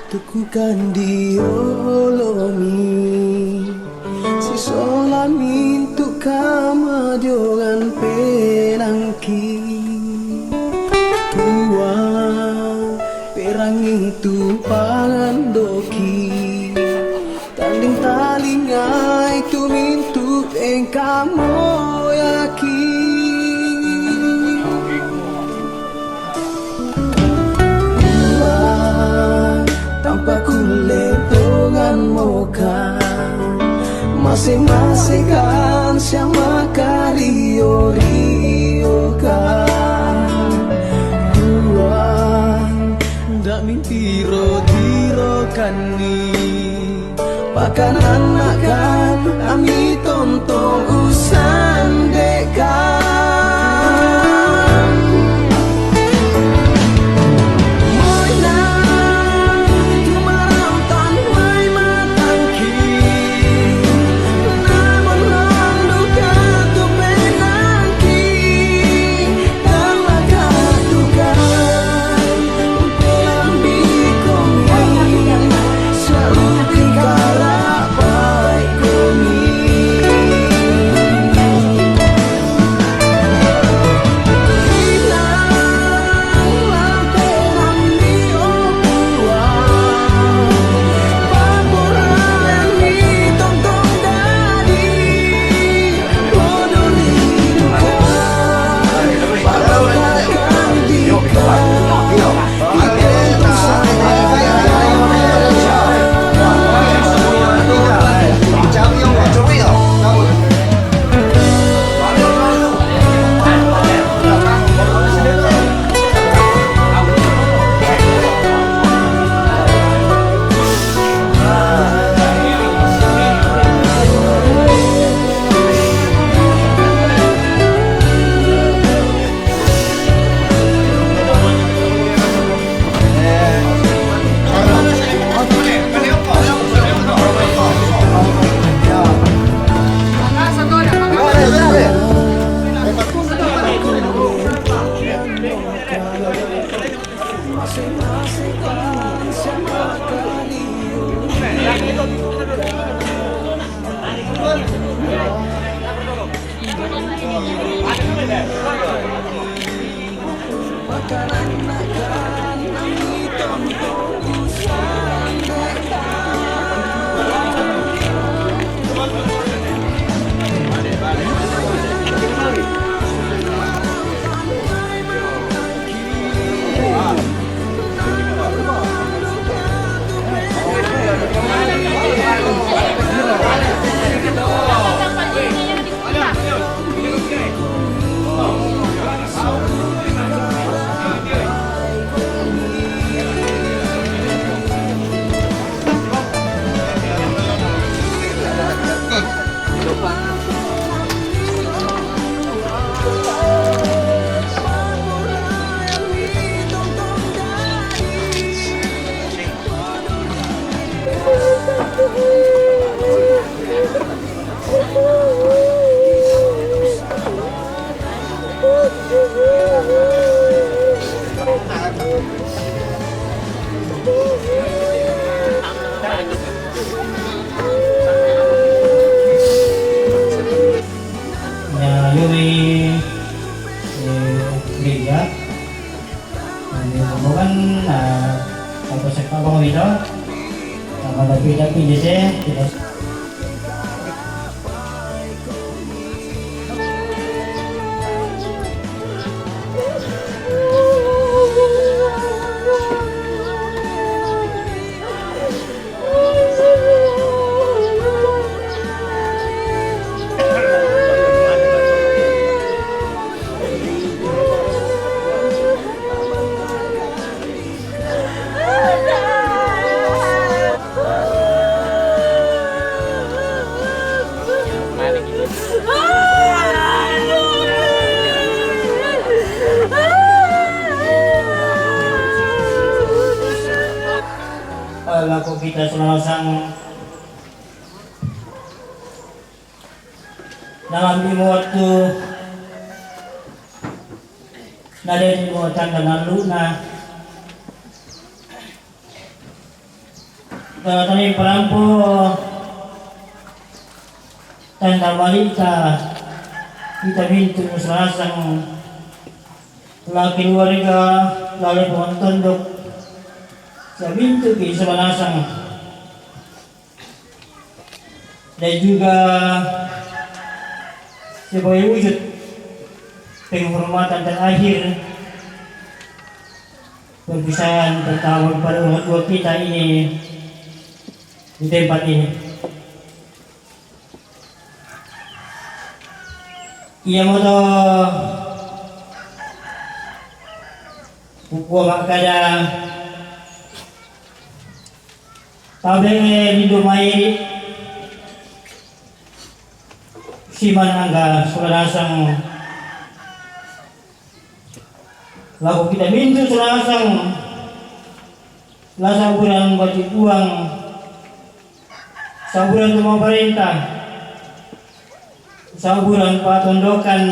Tukukan diolomi si solamin tu kama jogan penangki tuang perang itu pangandoki tanding talingai tu mintu engkamo yaki tanpa kulit dengan moka masing-masing kan sama kario kan buang ndak mimpi rodiro kan ni pakan anak kan ami tonton usan dekan laku kita selasang dalam lima waktu nada di bawah tanda naluna tani perampo tanda balita kita minta selasang laki keluarga lalu penonton dok sa minta di selasang dan juga sebagai wujud penghormatan terakhir perpisahan pertama pada orang tua kita ini di tempat ini. Ia moto pukul makada tabe di domai siman angga sulasang lagu kita minta sulasang lasaburan bati uang saburan pemerintah saburan patondokan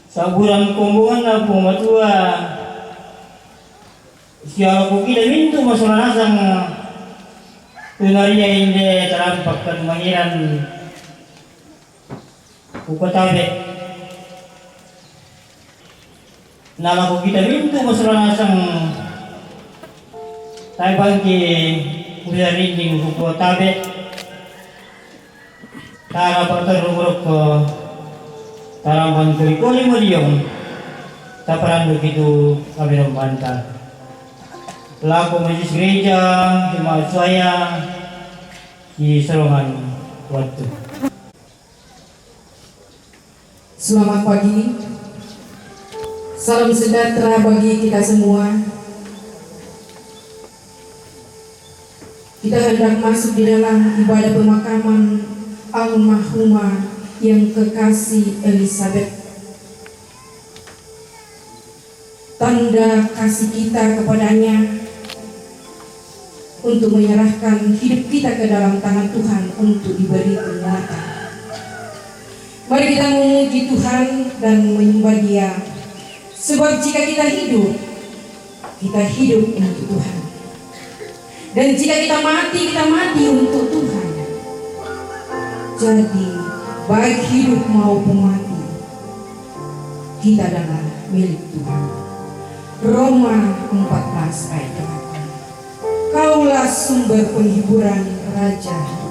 saburan kumbungan na pumatua siya lagu kita minta masulasang tunariya hindi terampak kan mangiran Ukotabe nama ko kita minto masalasang tayo bangki udah rinding Ukotabe tara patarumurok ko taraman ko ikuli mo diyong taparan begitu kami membantah laku majlis gereja jemaat saya di Serongan waktu. Selamat pagi, salam sejahtera bagi kita semua. Kita hendak masuk di dalam ibadah pemakaman almarhumah yang kekasih Elizabeth. Tanda kasih kita kepadanya untuk menyerahkan hidup kita ke dalam tangan Tuhan untuk diberi penguatan. Mari kita memuji Tuhan dan menyembah Dia. Sebab jika kita hidup untuk Tuhan. Dan jika kita mati untuk Tuhan. Jadi, baik hidup maupun mati, kita adalah milik Tuhan. Roma 14 ayat 8. Kaulah sumber penghiburan Raja.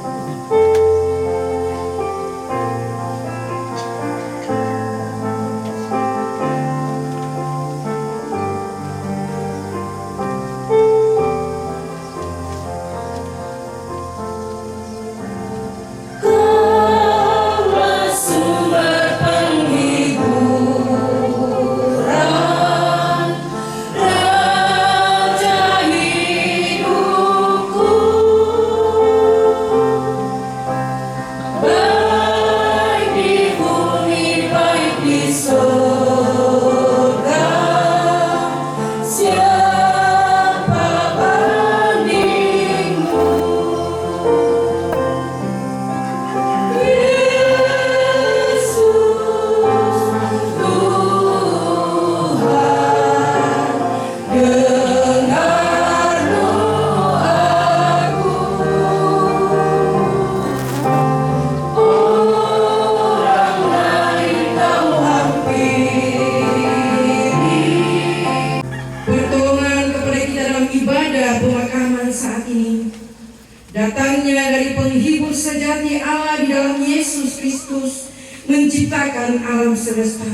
Datangnya dari penghibur sejati Allah di dalam Yesus Kristus menciptakan alam semesta.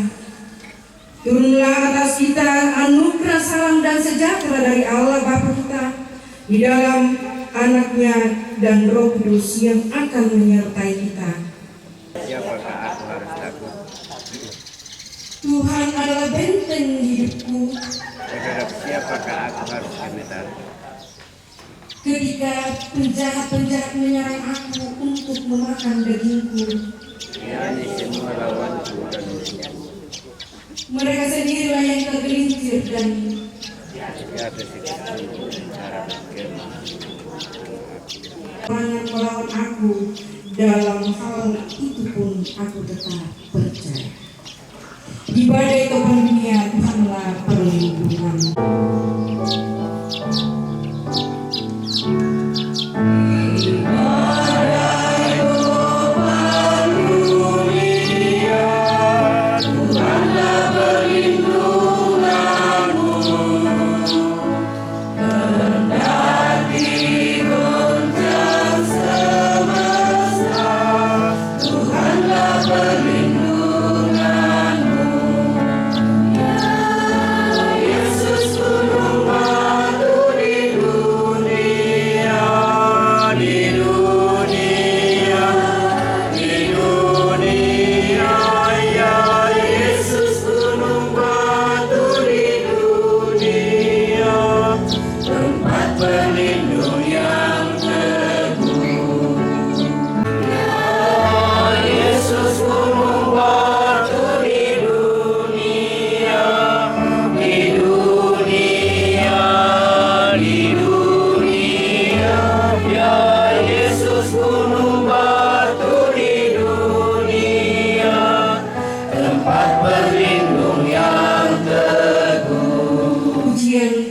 Turunlah atas kita anugerah salam dan sejahtera dari Allah Bapa kita di dalam Anaknya dan Roh Kudus yang akan menyertai kita. Siapakah aku harus takut? Tuhan adalah benteng hidupku. Terhadap siapakah aku harus gemetar? Ketika penjahat-penjahat menyerang aku untuk memakan dagingku, Yakni semua lawanku dan musuhku. mereka sendirilah yang tergelincir dan jahat resiko cara pikir. Orang yang melawan aku, dalam hal itu pun aku tetap percaya. Di badai topan dunia, Tuhanlah perlindungan.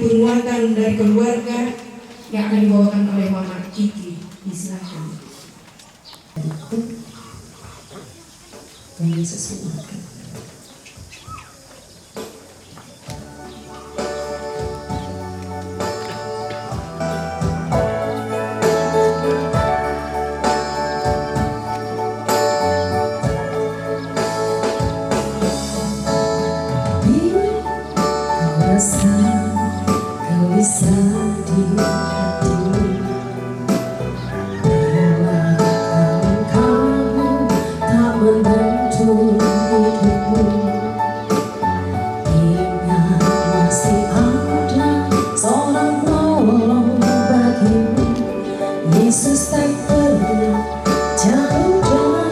Penguatan dari keluarga yang akan dibawakan oleh Mama Kiki. Silakan. Yang Yesus memberkati. Gelisah di hatimu, bila kamu tak menentu hidupmu, ingat masih ada seorang penolong bagimu. Yesus tak pernah jauh darimu.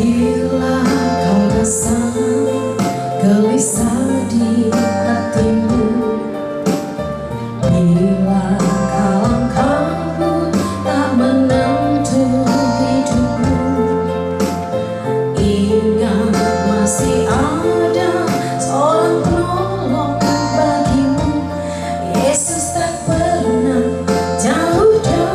Bila kau rasa gelisah di hatimu, bila langkahmu tak menentu hidupmu, ingat masih ada seorang penolong bagimu. Yesus tak pernah jauh darimu.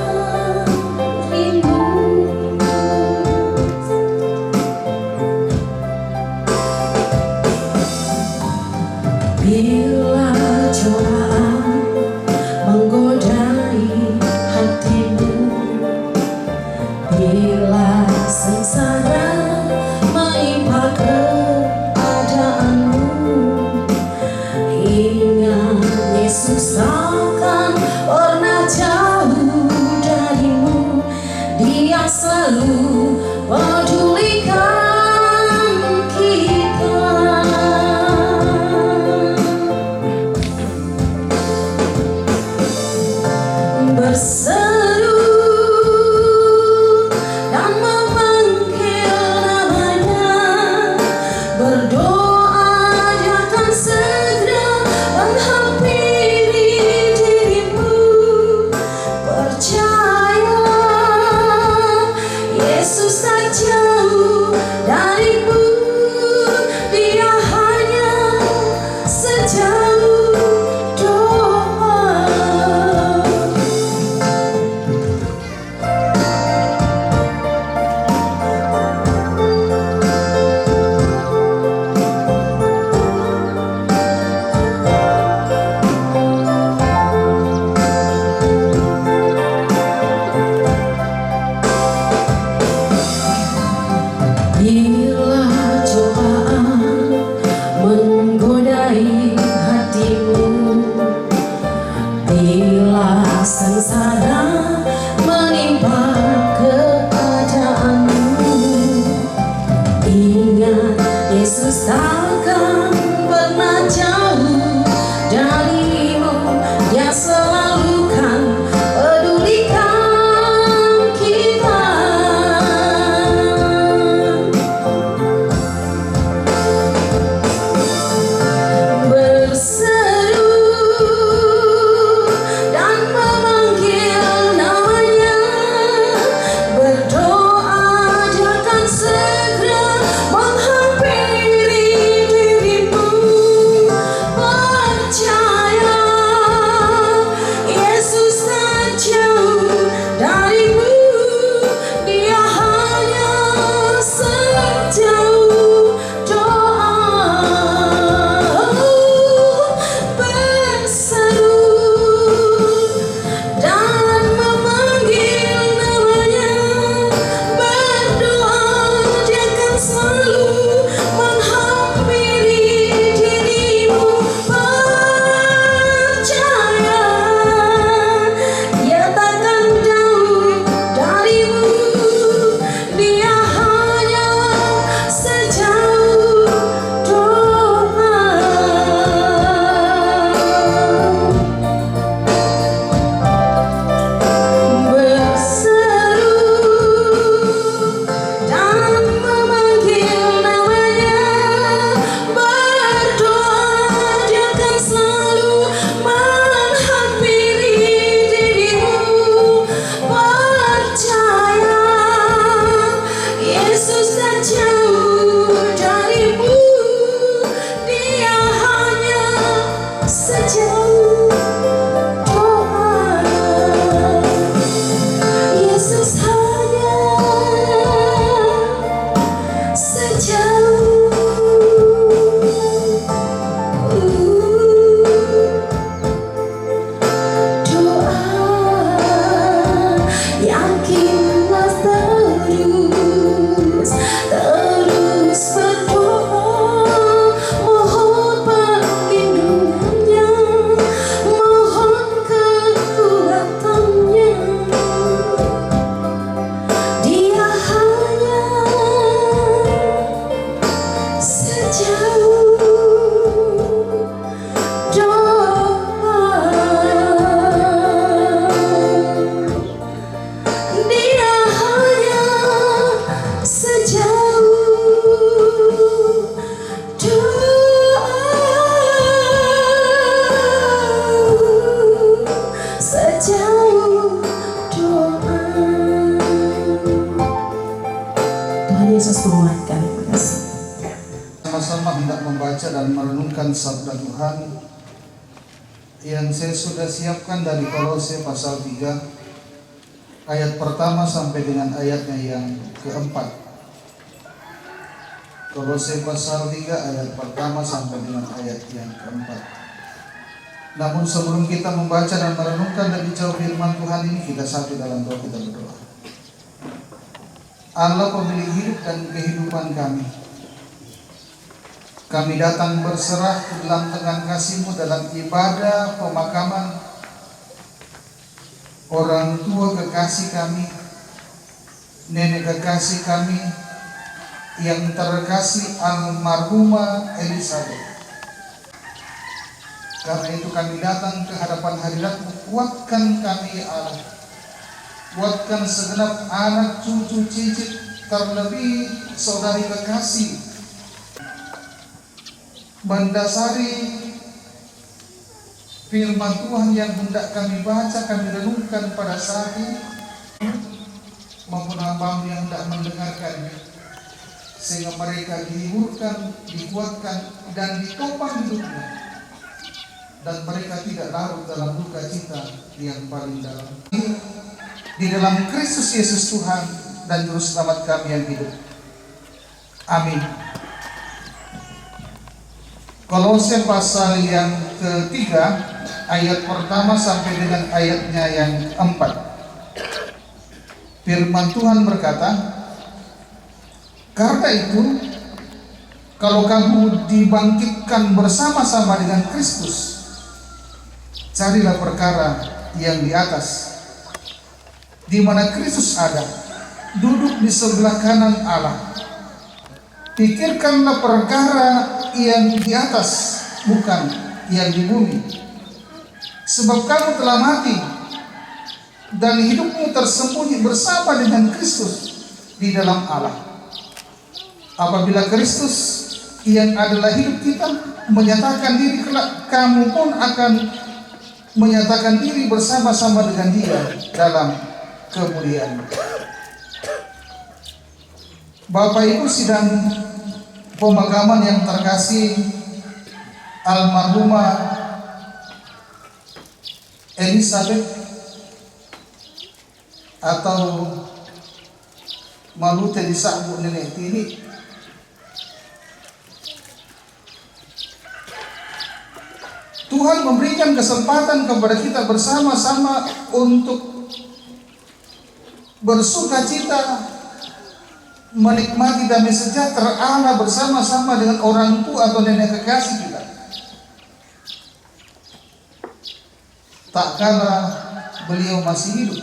Bila cobaan menggodai hatimu, bila sengsara menimpa keadaanmu, ingat Yesus takkan pernah jauh darimu. Dia selalu pedulikan kita. Berseru dan memanggil namanya, berdoa dia akan segera menghampiri dirimu. Percaya Yesus tak jauh darimu, dia hanya sejauh doa. Yesus menguatkan. Terima kasih. Sama-sama hendak membaca dan merenungkan sabda Tuhan yang saya sudah siapkan dari Kolose pasal 3 ayat pertama sampai dengan ayatnya yang keempat. Kolose pasal 3 ayat pertama sampai dengan ayat yang keempat. Namun sebelum kita membaca dan merenungkan lebih jauh firman Tuhan ini, kita satu dalam doa, kita berdoa. Allah pemilik hidup dan kehidupan kami datang berserah ke dalam tangan kasih-Mu dalam ibadah pemakaman orang tua kekasih kami, nenek kekasih kami yang terkasih almarhumah Elizabeth. Karena itu kami datang ke hadapan hadirat-Mu, kuatkan kami ya Allah, kuatkan segenap anak cucu cicit, terlebih saudari kekasih, mendasari firman Tuhan yang hendak kami baca, kami renungkan pada saat ini, maupun hamba-Mu yang hendak mendengarkannya, sehingga mereka dihiburkan, dikuatkan, dan ditopang hidupnya, dan mereka tidak larut dalam duka cita yang paling dalam. Di dalam Kristus Yesus Tuhan dan Juru Selamat kami yang hidup. Amin. Kolose pasal yang ketiga ayat pertama sampai dengan ayatnya yang keempat. Firman Tuhan berkata, karena itu kalau kamu dibangkitkan bersama-sama dengan Kristus, carilah perkara yang di atas, di mana Kristus ada, duduk di sebelah kanan Allah. Pikirkanlah perkara yang di atas, bukan yang di bumi. Sebab kamu telah mati, dan hidupmu tersembunyi bersama dengan Kristus di dalam Allah. Apabila Kristus yang adalah hidup kita menyatakan diri, kelak kamu pun akan menyatakan diri bersama-sama dengan Dia dalam kemuliaan. Bapak Ibu sidang pemakaman yang terkasih, almarhumah Elizabeth atau Malute disambut nenek tiri, Tuhan memberikan kesempatan kepada kita bersama-sama untuk bersuka cita, menikmati damai sejahtera Allah bersama-sama dengan orang tua atau nenek kekasih kita. Tak kala beliau masih hidup,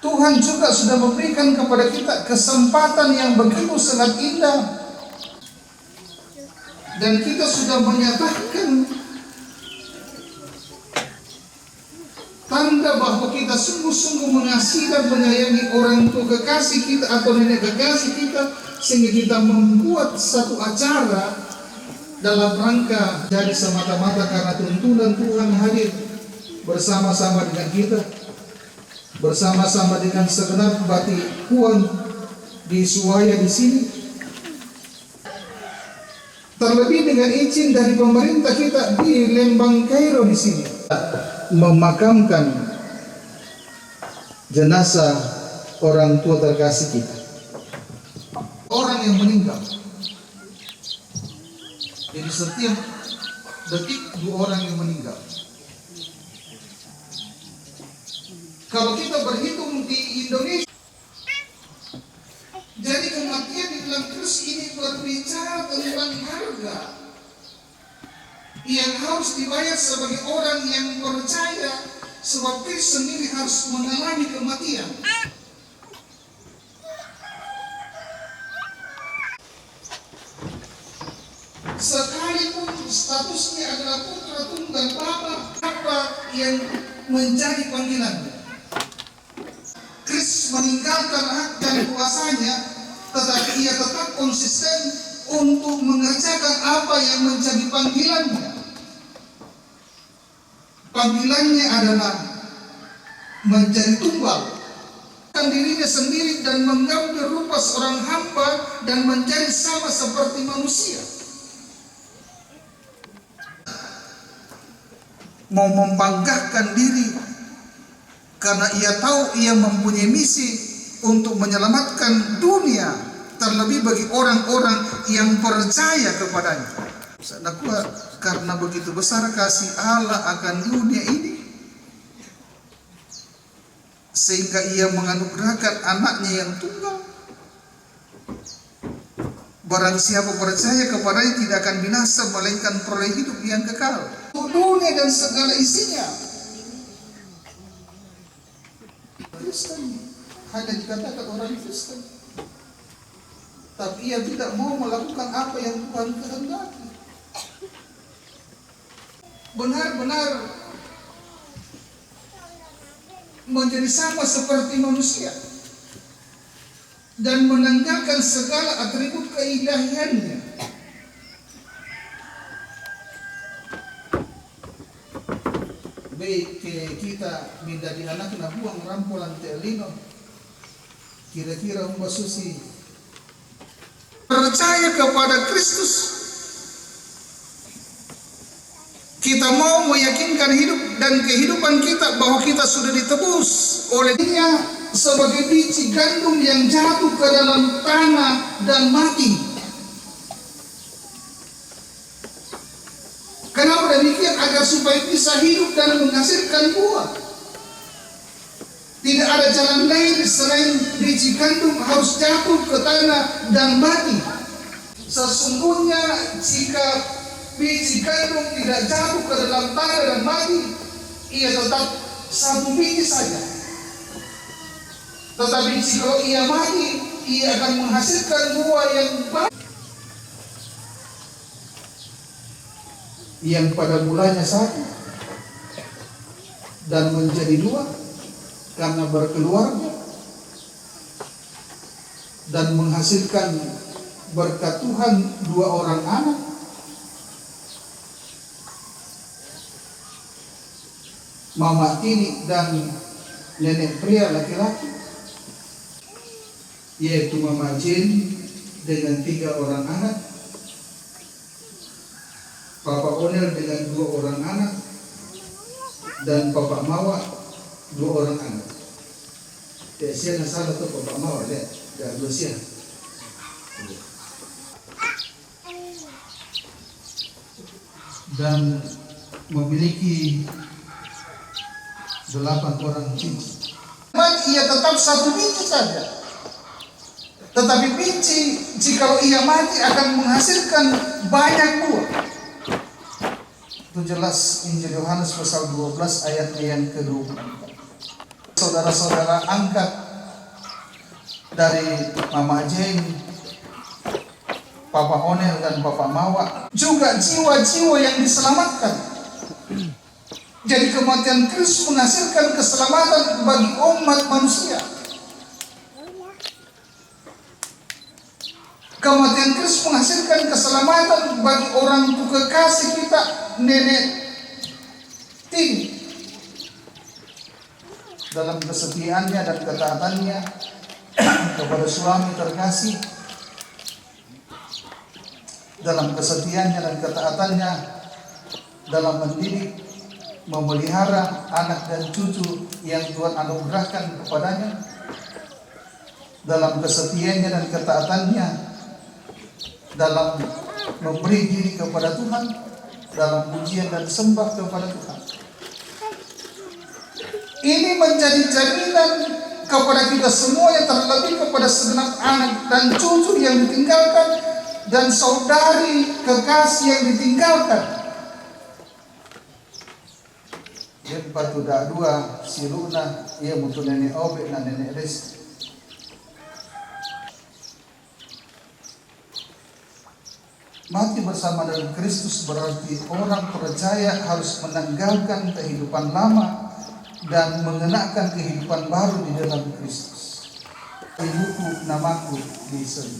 Tuhan juga sudah memberikan kepada kita kesempatan yang begitu sangat indah, dan kita sudah menyatakan tanda bahwa kita sungguh-sungguh mengasihi dan menyayangi orang tua kekasih kita atau nenek kekasih kita, sehingga kita membuat satu acara dalam rangka jadi semata-mata karena tuntunan Tuhan hadir bersama-sama dengan kita, bersama-sama dengan segenap batikuan di Suwaya di sini. Terlebih dengan izin dari pemerintah kita di Lembang Kairo di sini, memakamkan jenazah orang tua terkasih kita, orang yang meninggal. Jadi setiap detik 2 orang yang meninggal. Kalau kita berhitung di Indonesia, jadi kematian di dalam Kristus ini berbicara tentang harga yang harus dibayar sebagai orang yang percaya, sebab Kristus sendiri harus mengalami kematian. Sekalipun statusnya adalah putra tunggal Bapa, apa yang menjadi panggilannya. Kristus meninggalkan hak dan kuasanya, tetapi ia tetap konsisten untuk mengerjakan apa yang menjadi panggilannya. Panggilannya adalah menjadi tunggal. dirinya sendiri dan mengambil rupa seorang hamba dan menjadi sama seperti manusia. Mau membanggakan diri karena ia tahu ia mempunyai misi untuk menyelamatkan dunia, terlebih bagi orang-orang yang percaya kepadanya. Karena begitu besar kasih Allah akan dunia ini, sehingga ia menganugerahkan anaknya yang tunggal. Barang siapa percaya kepadanya tidak akan binasa, melainkan peroleh hidup yang kekal. Dunia dan segala isinya. Kristen hanya dikatakan orang Kristen, tapi ia tidak mau melakukan apa yang Tuhan kehendaki. Benar-benar menjadi sama seperti manusia dan menanggalkan segala atribut keilahiannya. Baik kita minta di anak na buang rampolan telino, kira-kira Mbak Susi percaya kepada Kristus, kita mau meyakinkan hidup dan kehidupan kita bahwa kita sudah ditebus oleh Dia sebagai biji gandum yang jatuh ke dalam tanah dan mati. Kenapa demikian? Agar supaya bisa hidup dan menghasilkan buah. Tidak ada jalan lain selain biji gandum harus jatuh ke tanah dan mati. Sesungguhnya jika biji gandum tidak jatuh ke dalam tanah dan mati, ia tetap satu biji saja. Tetapi jika ia mati, ia akan menghasilkan buah yang baik, yang pada mulanya satu dan menjadi dua karena berkeluarga, dan menghasilkan berkat Tuhan 2 orang anak. Mama tiri dan nenek pria laki-laki, yaitu Mama Jane dengan 3 orang anak, Papa Onel dengan 2 orang anak, dan Papa Mawa 2 orang anak. Siya na salah to Papa Mawa deh, dan siya. Dan memiliki 8 orang biji. Ia tetap satu biji saja. Tetapi biji jika ia mati akan menghasilkan banyak buah. Itu jelas Injil Yohanes pasal 12 ayatnya yang ke-24. Saudara-saudara angkat dari Mama Jane, Papa Onel dan Papa Mawa, juga jiwa-jiwa yang diselamatkan. Jadi kematian Kristus menghasilkan keselamatan bagi umat manusia. Kematian Kristus menghasilkan keselamatan bagi orang tua kekasih kita, Nenek Tini, dalam kesetiaannya dan ketaatannya kepada suami terkasih, dalam kesetiaannya dan ketaatannya dalam mendidik, memelihara anak dan cucu yang Tuhan anugerahkan kepadanya, dalam kesetiaannya dan ketaatannya dalam memberi diri kepada Tuhan, dalam pujian dan sembah kepada Tuhan. Ini menjadi jaminan kepada kita semua, yang terlebih kepada segenap anak dan cucu yang ditinggalkan dan saudari kekasih yang ditinggalkan. Yang patu dak dua siluna ia mutu nenek Obe dan nenek Resti. Mati bersama dengan Kristus berarti orang percaya harus menanggalkan kehidupan lama dan mengenakan kehidupan baru di dalam Kristus. Ibuku namaku di sini.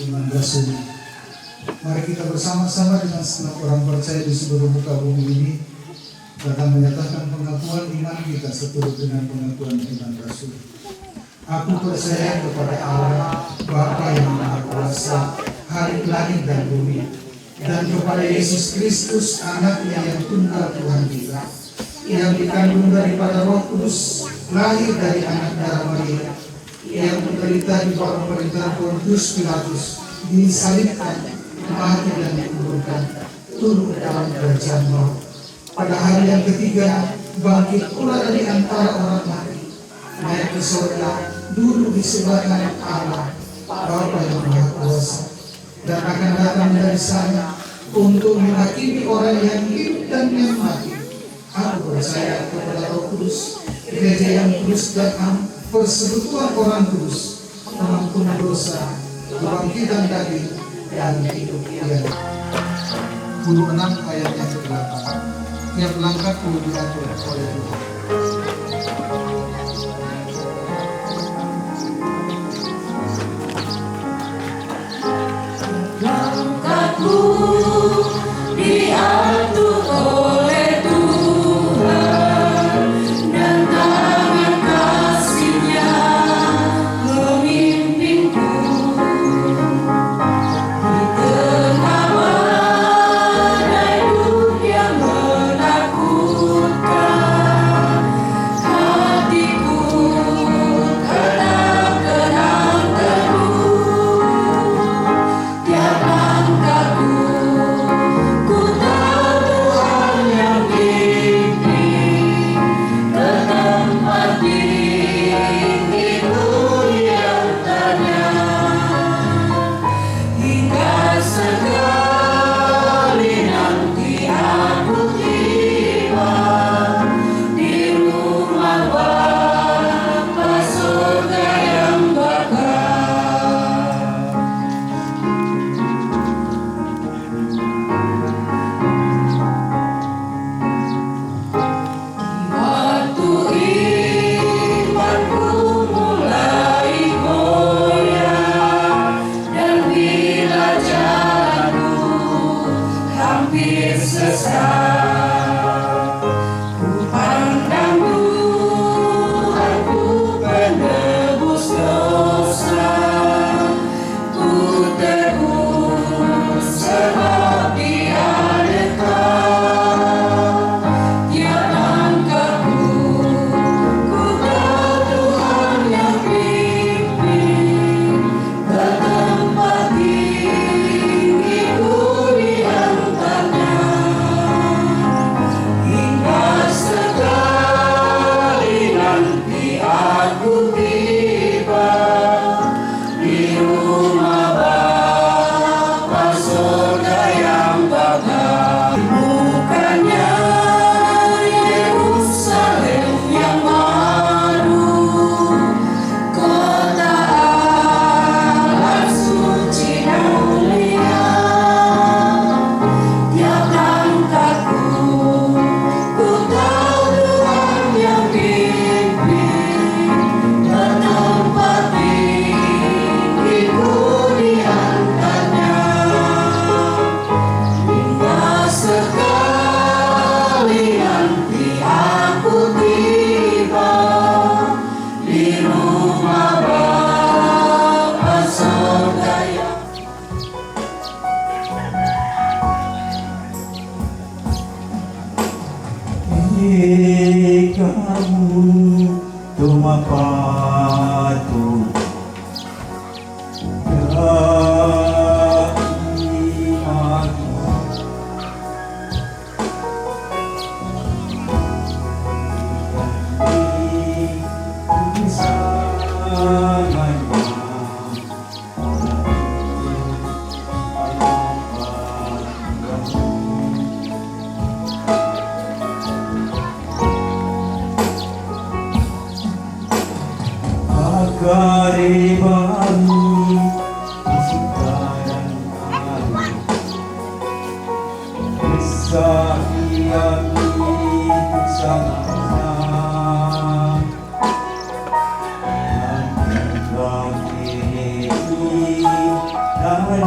iman Rasul. Mari kita bersama-sama dengan segenap orang percaya di seluruh muka bumi ini datang menyatakan pengakuan iman kita seturut dengan pengakuan iman Rasul. Aku percaya kepada Allah, Bapa yang Maha Kuasa, Hari langit dan bumi, dan kepada Yesus Kristus, Anaknya yang tunggal Tuhan kita, yang dikandung daripada Roh Kudus, lahir dari anak darah Maria, yang menderita di bawah pemerintahan Pontius Pilatus, disalibkan, mati dan dikuburkan, turun ke dalam kerajaan maut. Pada hari yang ketiga, bangkit pula dari antara orang mati, naik ke surga, duduk di sebelah kanan Allah, Bapa yang Maha Kuasa, dan akan datang dari sana untuk menghakimi orang yang hidup dan yang mati. Aku percaya kepada Roh Kudus, Gereja yang kudus dan persekutuan orang kudus, pengampunan dosa, kebangkitan daging, dan hidup yang 26 ayat yang ke-8. Tiap langkah perlu diatur oleh Tuhan. Langkahku diatur oleh Tuhan, dan tangan kasih-Nya memimpinku. Di tengah badai dunia menakutkan, hatiku tetap tenang teduh. Tiap langkahku ku tahu Tuhan yang pimpin ke tempat tinggi mulianya, hingga sekali nanti aku tiba di rumah Bapa surga yang bakal. Waktu imanku mulai goyah, dan bila jalanku hampir sesat, ku pandang Tuhanku penebus dosa. Ku teguh sebab Dia dekat. Tiap langkahku ku tahu Tuhan yang pimpin ke tempat tinggi mulianya, hingga sekali nanti aku tiba di rumah Bapa surga yang bakal. Bukannya Yerusalem yang baru, kota Allah suci dan mulia. Tiap langkahku ku tahu Tuhan yang pimpin ke tempat tinggi mulianya, hingga sekali nanti aku tiba di rumah Bapa surga yang. Kamu tumapatu dari aku. Langkah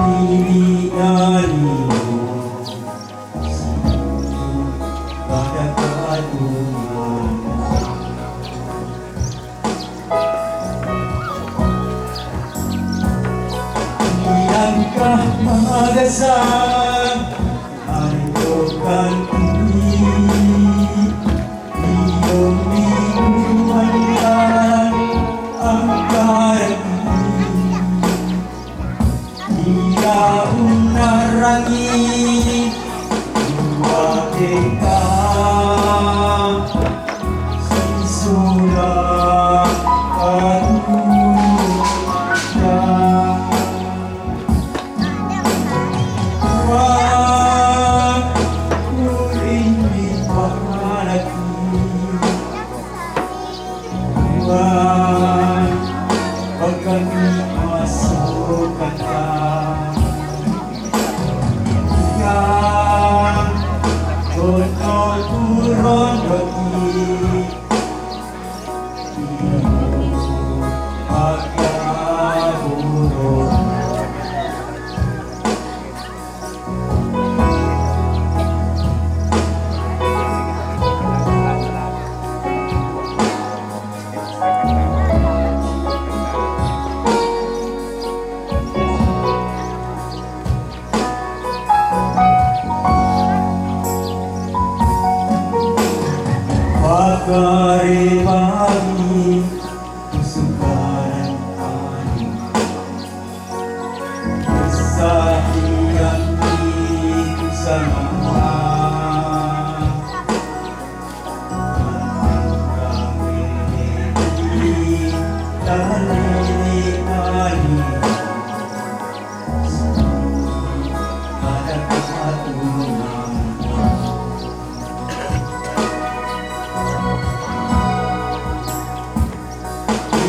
magasang Ayokan ini Iyong iumangan Ang karating Iyaong narangin Buwate ka Sisula Pagkaribagi kesukaran kami Kesahian itu sama Kami ini tali-tali Ada keaturan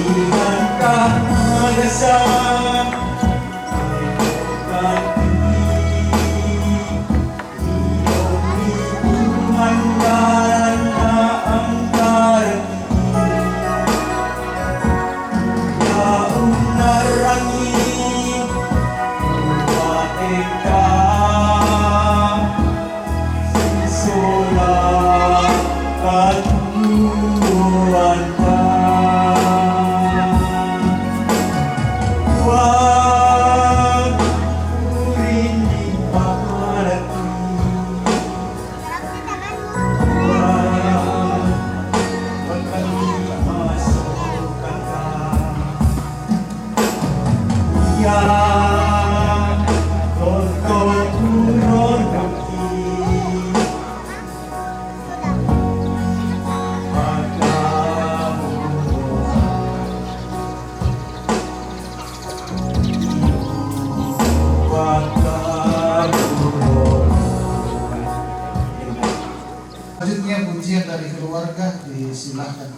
Langkah magasang Ayokan ini Iyong iumangan na ang karating Iyaong narangin Buwate ka Sisula katuruan ka Selanjutnya pujian dari keluarga disilahkan.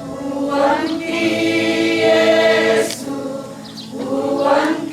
Tuhan Yesus, Tuhan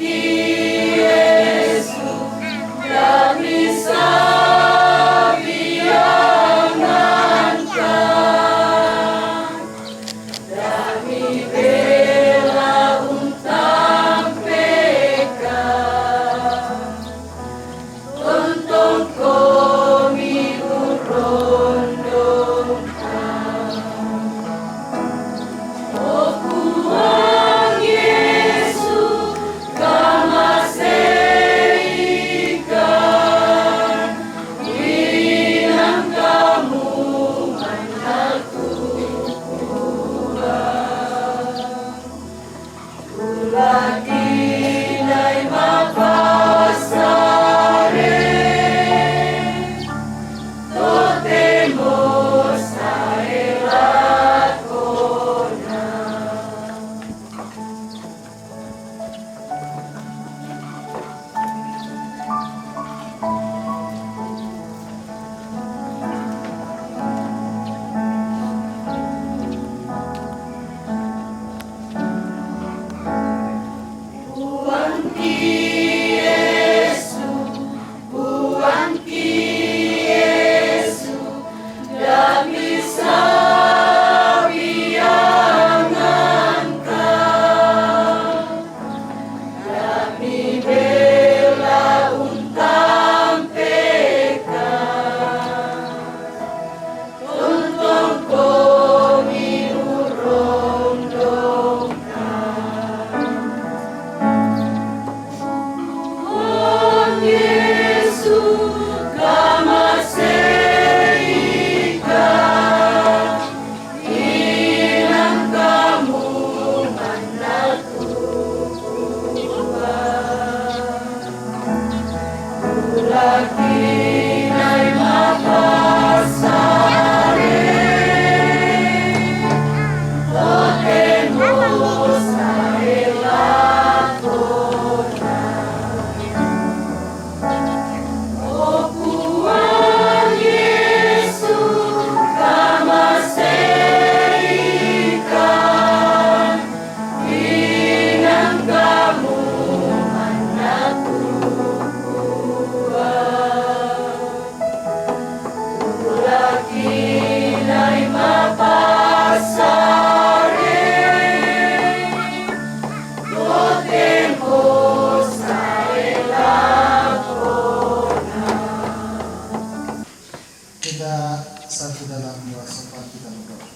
Kita satu dalam dua sifat kita berdoa.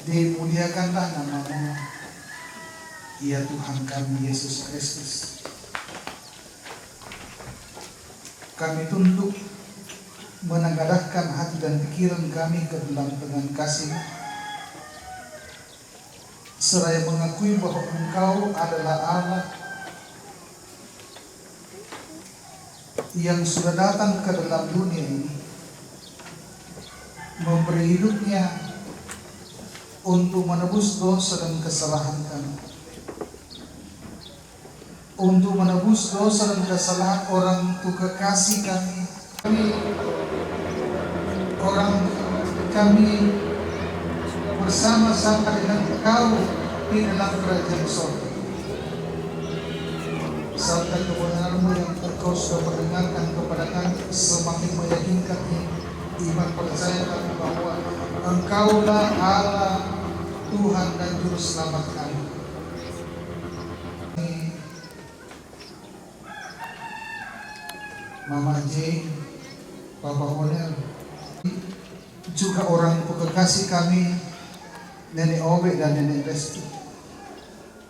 Dimuliakanlah nama-Mu, ya Tuhan kami Yesus Kristus. Kami tunduk menengadahkan hati dan pikiran kami ke dalam dengan kasih, seraya mengakui bahwa Engkau adalah Allah yang sudah datang ke dalam dunia ini, memberi hidupnya untuk menebus dosa dan kesalahan kami, untuk menebus dosa dan kesalahan orang tua kekasih kami, orang kami bersama-sama dengan Engkau di dalam kerajaan surga. Serta kebenaran-Mu yang Engkau sudah mendengarkan kepada kami semakin meyakinkan iman percaya kami bahwa Engkaulah Allah, Tuhan dan Juru Selamat kami. Mama J, Papa Onel, juga orang kekasih kami, Nenek Obe dan Nenek Restu.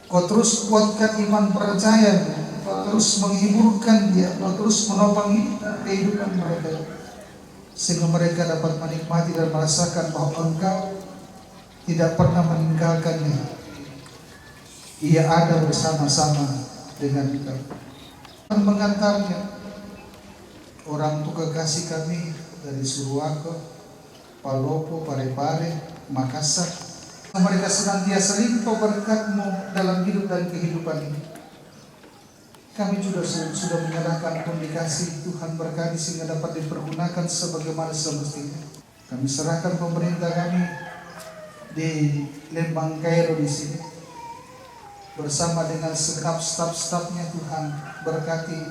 Kau terus kuatkan iman percaya, Kau terus menghiburkan dia, Kau terus menopang kehidupan mereka, sehingga mereka dapat menikmati dan merasakan bahwa Engkau tidak pernah meninggalkannya. Ia ada bersama-sama dengan Engkau. Dan mengantarnya orang tua kekasih kami dari Suruako, Palopo, Parepare, Makassar. Mereka senantiasa limpah berkat-Mu dalam hidup dan kehidupan ini. Kami sudah menyerahkan kondisi Tuhan berkati sehingga dapat dipergunakan sebagaimana semestinya. Kami serahkan pemerintah kami di Lembang Kairo di sini bersama dengan segenap staf-stafnya. Tuhan berkati,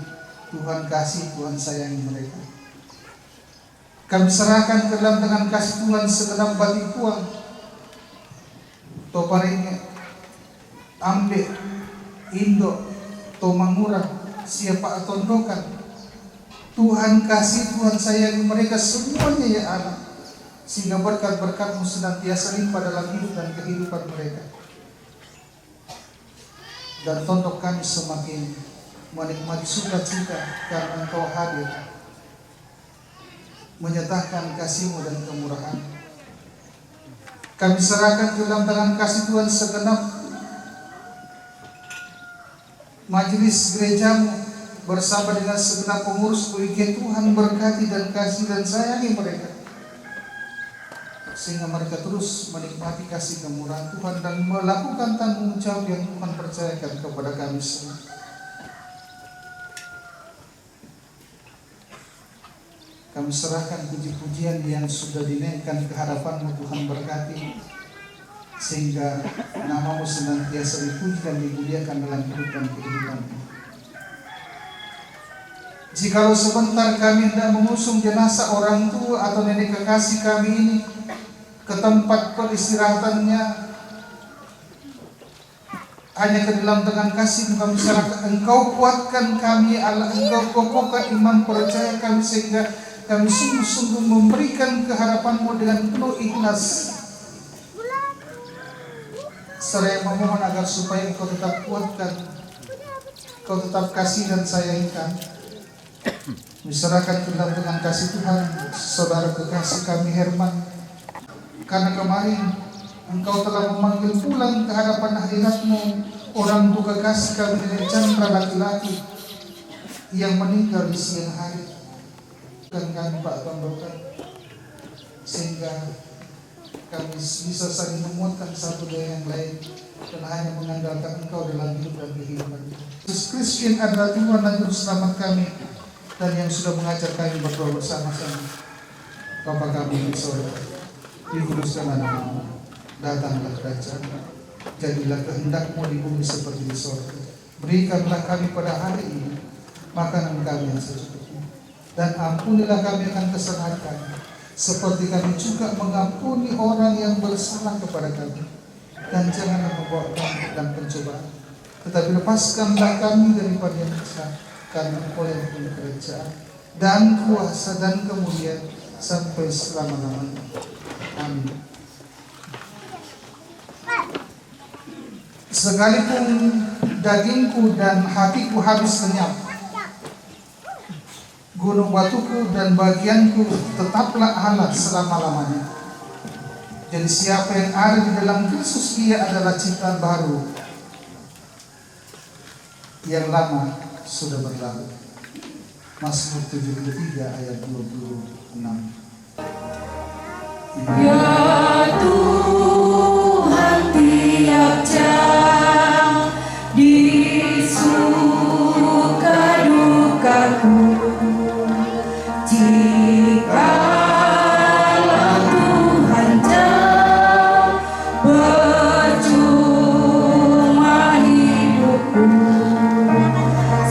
Tuhan kasih, Tuhan sayangi mereka. Kami serahkan ke dalam dengan kasih Tuhan segenap Batikuang, Toparingnya, Ambe, Indo, Tomangura, siapa Atondokan. Tuhan kasih, Tuhan sayangi mereka semuanya ya Allah, sehingga berkat-berkat-Mu senantiasa limpah dalam hidup dan kehidupan mereka. Dan tondok kami semakin menikmati sukacita karena Engkau hadir, menyatakan kasih-Mu dan kemurahan. Kami serahkan ke dalam tangan kasih Tuhan segenap majelis gereja-Mu bersama dengan segenap pengurus PIK. Tuhan berkati dan kasih dan sayangi mereka, sehingga mereka terus menikmati kasih kemurahan Tuhan dan melakukan tanggung jawab yang Tuhan percayakan kepada kami semua. Kami serahkan puji-pujian yang sudah dinaikkan ke hadapan-Mu, Tuhan berkati, sehingga namamu senantiasa dipuji dan dimuliakan dalam kehidupan ini. Jikalau sebentar kami hendak mengusung jenazah orang tua atau nenek kekasih kami ini ke tempat peristirahatannya, hanya ke dalam dengan kasih kami serahkan, Engkau kuatkan kami, Allah, Engkau kokohkan iman percaya kami, sehingga kami sungguh-sungguh memberikan keharapan-Mu dengan penuh ikhlas. Saya memohon agar supaya Engkau tetap kuatkan, Engkau tetap kasih dan sayangkan. Diserahkan ke dalam dengan kasih Tuhan saudara kekasih kami Herman, karena kemarin Engkau telah memanggil pulang ke hadapan akhirat-Mu orang tua kekasih kami Nenek Chandra laki-laki yang meninggal di siang hari. Dan kami Pak tambahkan, sehingga kami bisa saling menguatkan satu dengan yang lain dan hanya mengandalkan Engkau dalam hidup dan kehidupan. Yesus Kristus adalah Tuhan dan Juru Selamat kami, dan yang sudah mengajar kami berdoa bersama-sama. Bapa kami di sorga, dikuduskanlah namamu, datanglah kerajaan-Mu, jadilah kehendak-Mu di bumi seperti di sorga. Berikanlah kami pada hari ini makanan kami yang secukupnya, dan ampunilah kami akan kesalahan kami, seperti kami juga mengampuni orang yang bersalah kepada kami. Dan janganlah membawa kami dalam pencobaan, tetapi lepaskanlah kami daripada yang jahat, karena Engkau yang punya kerajaan dan kuasa dan kemuliaan sampai selama-lamanya. Amin. Sekalipun dagingku dan hatiku habis lenyap, gunung batuku dan bagianku tetaplah Allah selama-lamanya. Jadi siapa yang ada di dalam Kristus, ia adalah ciptaan baru, yang lama sudah berlalu. Mazmur 73 ayat 26. Ya Tuhan, tiap jam di suka dukaku, jikalau Tuhan jauh, percuma hidupku.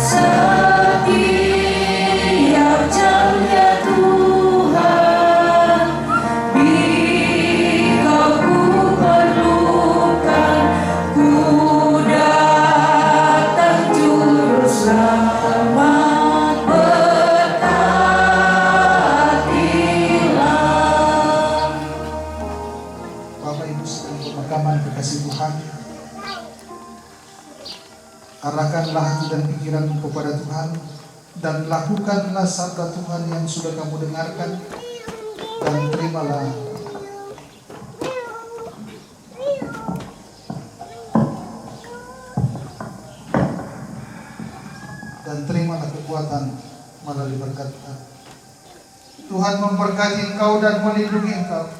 Setiap jam ya Tuhan, bila ku perlukan, ku datang Juru Selamat, berkatilah. Bapak Ibu sedang pemakaman kekasih Tuhan, arahkanlah hati dan pikiranmu kepada Tuhan, dan lakukanlah sabda Tuhan yang sudah kamu dengarkan, dan terimalah kekuatan melalui berkat Tuhan. Tuhan memberkati engkau dan melindungi engkau.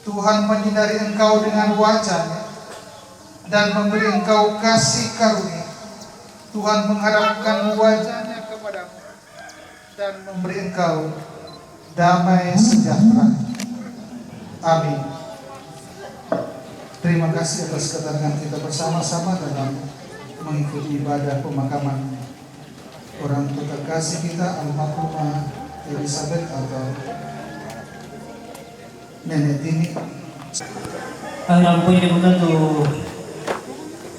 Tuhan menyinari engkau dengan wajah-Nya dan memberi engkau kasih karunia. Tuhan mengharapkan wajah-Nya kepadamu dan memberi engkau damai sejahtera. Amin. Terima kasih atas kedatangan kita bersama-sama dalam mengikuti ibadah pemakaman orang tua kekasih kita, almarhumah Elizabeth atau Nenek Tini. Ang ampun di buta tu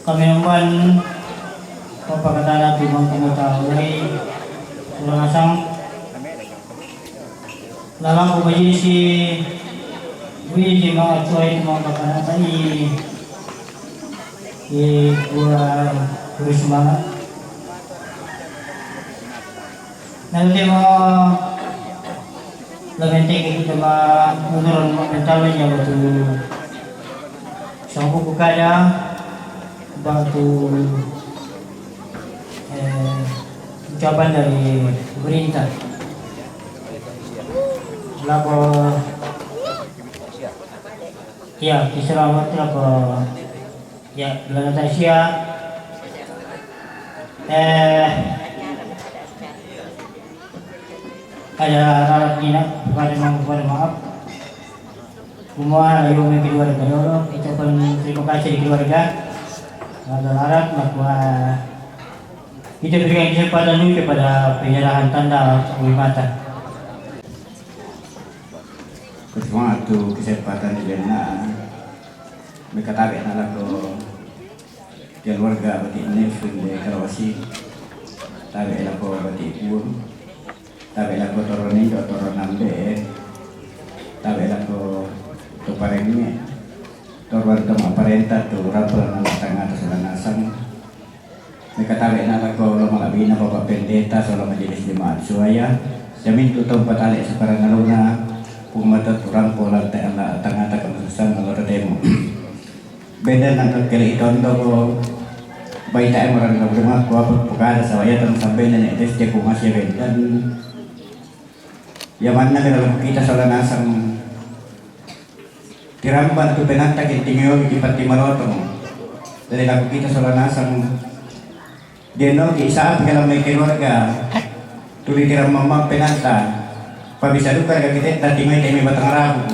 kami naman papakata natin mga tumataw ay ulang asang lalang ko ba si Willie mga tsuay mga kapanata kurus mga nanti mga lagante kita menurun mentalnya niya batu isang buku kada batu ucapan dari pemerintah lapo ya diselamat lapo ya bulan Asia ada harap nina kepada maaf Semua layu may keluarga dulu. Ucapan terima kasih keluarga. Berharap bahwa kita berikan kesempatan dulu kepada penyerahan tanda Wimata. Kusma tu kesempatan di mana mereka tarik anak ko keluarga bati ini sudah Karawasi, tarik anak ko bati pun, tarik anak ko toronin do toronan be, tarik anak ko tu parengnya, toron kama parenta tu rapor anak tengah tu selanasang. Mereka tarik anak ko lo malabina bapak pendeta solo majelis jemaat suaya, jamin tu tempat alik sekarang aluna. Pumata turang pola te ala tangata kemususan kalau demo. Beda nanti kali itu untuk bayi tak orang kalau rumah gua berpukar saya tentang sampai nenek tes cek masih dan yang mana kalau kita salah nasang tiramban tu penanta kintingyo di pati malotong dari lagu kita salah nasang dia no kisah kalau mereka keluarga tuli tiram mamang penanta. Pabisa duka kita tadi may batang rabu,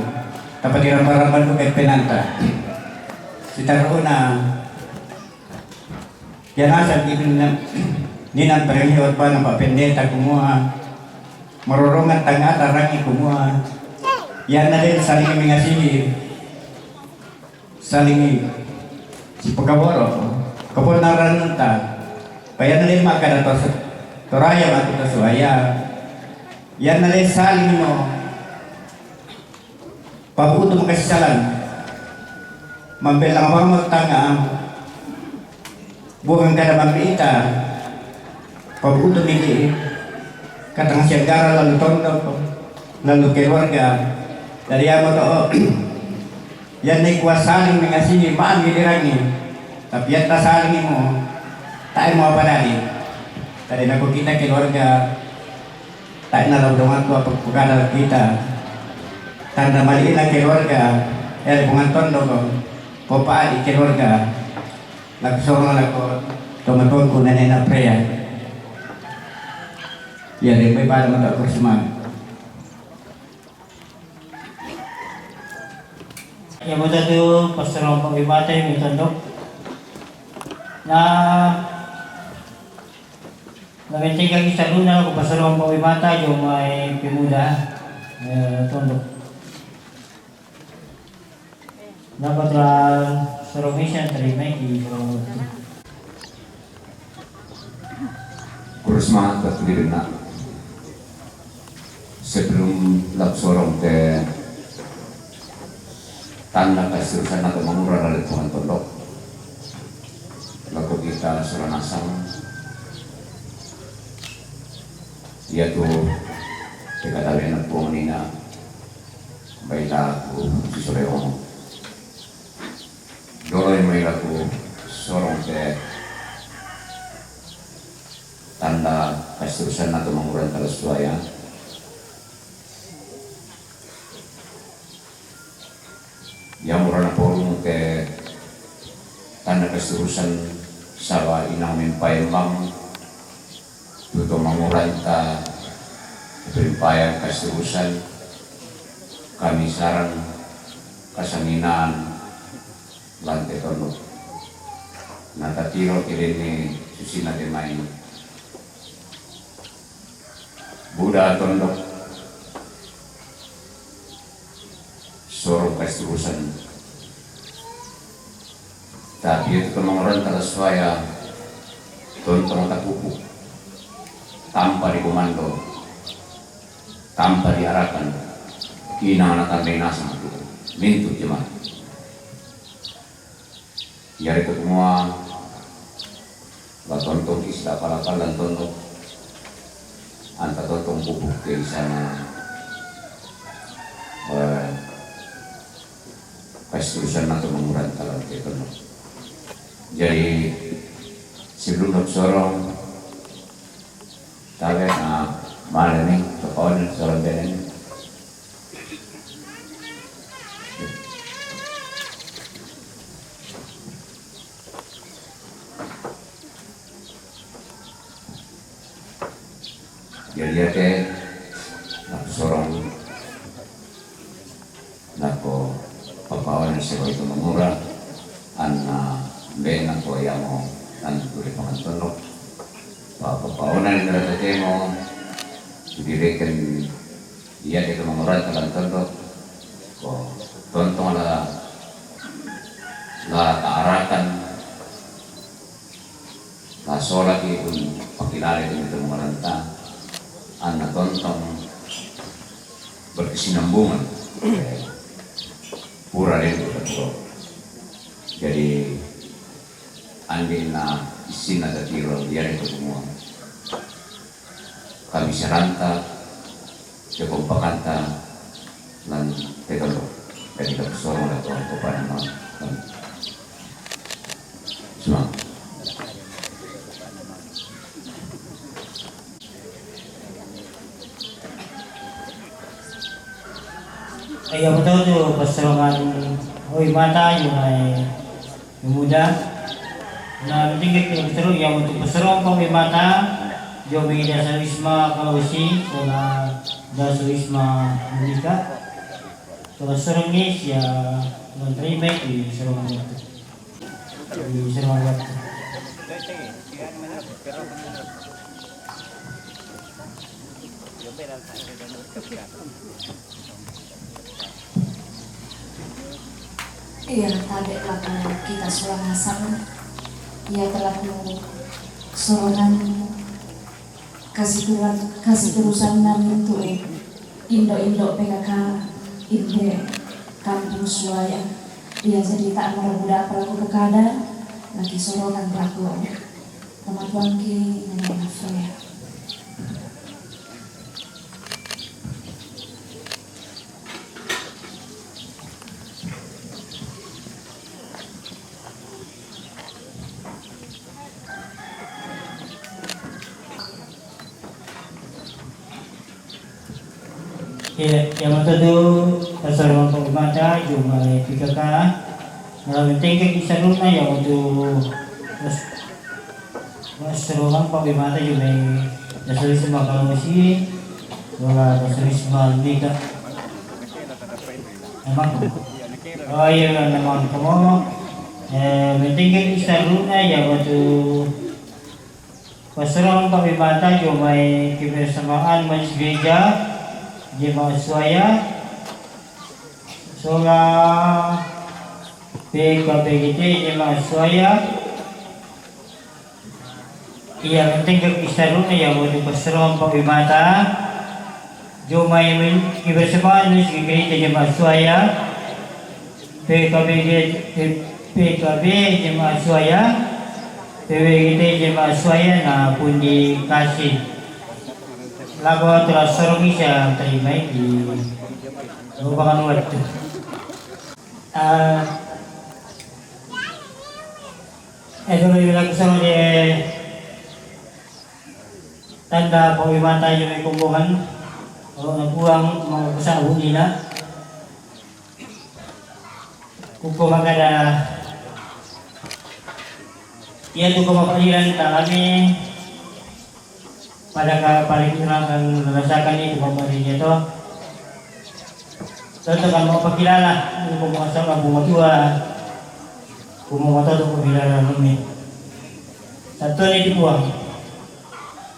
tapi ramai-ramai tu penanta. Sitaruh na, yan asal kita ninan perihal apa nampak pendeta kumua, merorongan tangga tarangi kumua, yan na din saling mengasihi, saling si pagkaboro, kapon naranunta, payan na din makan atau toraya atau suaya. Yan na saling mo pabuto makasisalan mambelang apa magtanga buang kada mambita pabuto mili katang siagara lalu tondo lalu keluarga dari amo to yan na kuwa saling mengasihi maan gilirangi tapi yan ta saling mo tayo mo padali tadi naku kita keluarga tak nak doang tua pegawai kita tanda malina keluarga penganton dong kopa di keluarga lagu sorong lagu teman-teman ku nenek pria ya lebih pada mata kursiman yang betul tu pasal orang Wimata yang ditunduk na nagentikan kita luna ko pasal orang Wimata yung may pemuda tunduk. Dapat servisnya terima di orang itu. Kurusma berdiri nak sebelum lapsorong ke tanda keseluruhan atau mengurang dari Tuhan Tondok laku kita suranasang yaitu dekat dari anak buang nina baiklah aku susuleong dolo yang baiklah sorong ke tanda keseluruhan atau mengurang dari suaya yang murana forum ke tanda keseluruhan sawa inang mempayembang untuk mengurangkan berimpaya keseluruhan kami sarang kasanginan lantai tondok nata tiro kilini susina demain Buddha tondok sorong keseluruhan tapi itu mengurangkan suaya tontong takupuk tanpa dikomando, tanpa diarahkan, kina anak tandai nasa itu, mintu jemaat. Yari ketumua, batontong kisah palapal dan tontok, anta tontong pupuk ke sana, keseluruhan atau mengurang talan ke tontok. Jadi sebelum sorong tahu mana nih kepala soal benen jadi ke nak sorong nako mengurang anna benang ko mo ang tuli pangantunok papaunan nila tatemo dirikan iya itu mengurang pangantunok ko tontong la kearahkan la sholat itu pakilala itu mengaranta anak tontong berkesinambungan pura itu betul. Jadi andin na isin na datiro dia itu semua kami seranta cukup pakanta dan tegalo dari kesorong atau kepada nama semua. Ayaw betul tuh perserongan Oi mata yung ay yung muda na tingkat yung terus yang untuk perserong kau mata jo may dasar wisma kausi so na dasar wisma menikah so serong ni siya terima di serong waktu Ia tabe laku kita sulang hasan. Ia telah sorongan kasih terusan namin tu Indo PKK Indo kampung Suaya. Ia jadi tak meraguda pelaku pekada lagi sorongan pelaku teman-teman ki nenek Afroya. Ya, yang itu pasal untuk baca cuma PKK melalui tingkat kisaruna yang untuk seruang pembimata juga dasar semua kalau masih wala dasar semua nikah emang oh iya memang kamu tingkat kisaruna yang untuk seruang pembimata cuma kebersamaan majlis gereja Jemaat Suaya Sola PKPGT Jemaat Suaya ia penting kekisaran yang untuk perseroan pembimata Jomai kebersamaan Gereja Jemaat Suaya PKB Jemaat Suaya PWGT Jemaat Suaya na pun dikasih lagu telah sorong siya terima di lupakan waktu. Ito na yung lagu di tanda pangimata yung may kumbuhan o nabuang mga kasahon nila. Kumbuhan ka na iyan ito kumapaliran na kami pada paling akan merasakan itu pemberinya itu tentu kan mau pakilala kung asal bunga tua kung mau tahu pakilala kami satu ini dibuang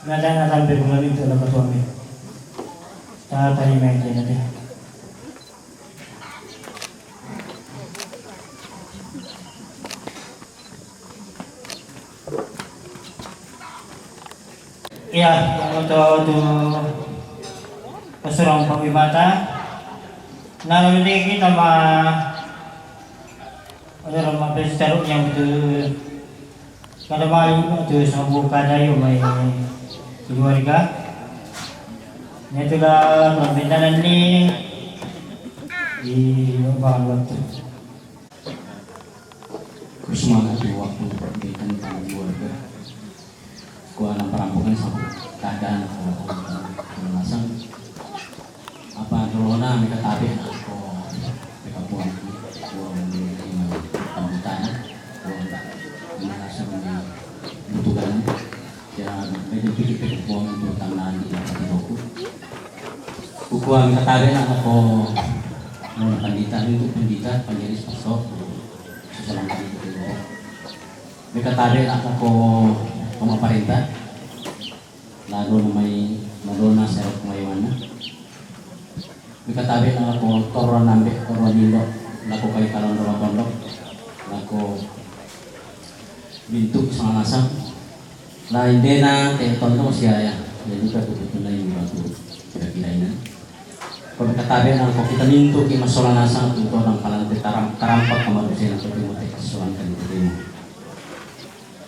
nada sampai kembali itu dapat suami tak tadi main nanti ya, untuk peserong pembimata nah nanti kita ada rumah peserong yang itu kada malu itu sambu kada yung may keluarga itulah pembinaan ini di lupakan waktu semangat di waktu perbaikan keluarga gua anak perampokan sama keadaan masang apa corona mereka tabe aku mereka buang di pembukaan buang di masa butuhan yang mereka pikir buang untuk tangan di buku yang tabe aku pendeta itu pendeta penjenis pastor Mikatabi ako pumaparinta. Lalo na may madona sa kumayawan na. Mikatabi na ako toro nambe, toro nilo. Lako kay kalong pondok. Lako bintuk sa ngasang. La hindi na tondo siya ya. Jadi ka tututunan na yung bago kira-kira na. Kung katabi na ako kita minto kay masola nasang tuto ng kalante tarampak kamarusin ang Timote kasuan kanito mo.